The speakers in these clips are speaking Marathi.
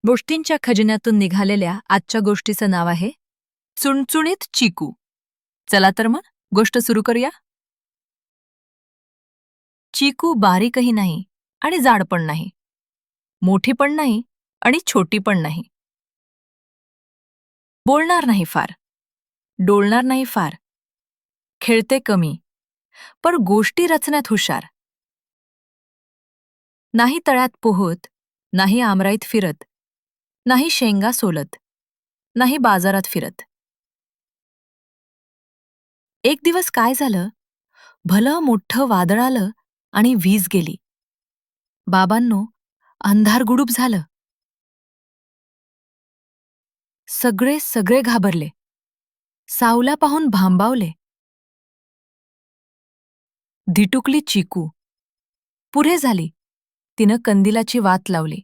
गोष्टींच्या खजिन्यातून निघालेल्या आजच्या गोष्टीचं नाव आहे चुणचुणीत चिकू. चला तर मग गोष्ट सुरू करूया. चिकू बारीकही नाही आणि जाड पण नाही, मोठी पण नाही आणि छोटी पण नाही. बोलणार नाही फार, डोलणार नाही फार, खेळते कमी, पण गोष्टी रचण्यात हुशार. नाही तळ्यात पोहत, नाही आमराईत फिरत, नाही शेंगा सोलत, नाही बाजारात फिरत. एक दिवस काय झालं, भलं मोठं वादळ आलं आणि वीज गेली. बाबांनो, अंधार गुडूप झालं. सगळे सगळे घाबरले. सावला पाहून भांबावले. धिटुकली चिकू. पुढे झाली. तिनं कंदिलाची वात लावली.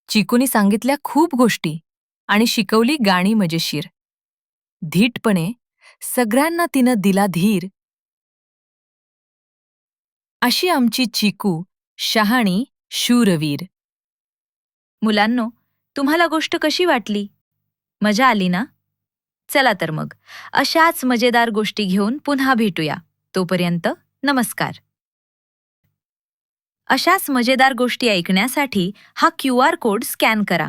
चिकूनी सांगितल्या खूप गोष्टी आणि शिकवली गाणी मजेशीर. धीटपणे सगळ्यांना तिनं दिला धीर. अशी आमची चिकू शहाणी शूरवीर. मुलांनो, तुम्हाला गोष्ट कशी वाटली? मजा आली ना? चला तर मग अशाच मजेदार गोष्टी घेऊन पुन्हा भेटूया. तोपर्यंत नमस्कार. अशाच मजेदार गोष्टी ऐकण्यासाठी हा QR कोड स्कॅन करा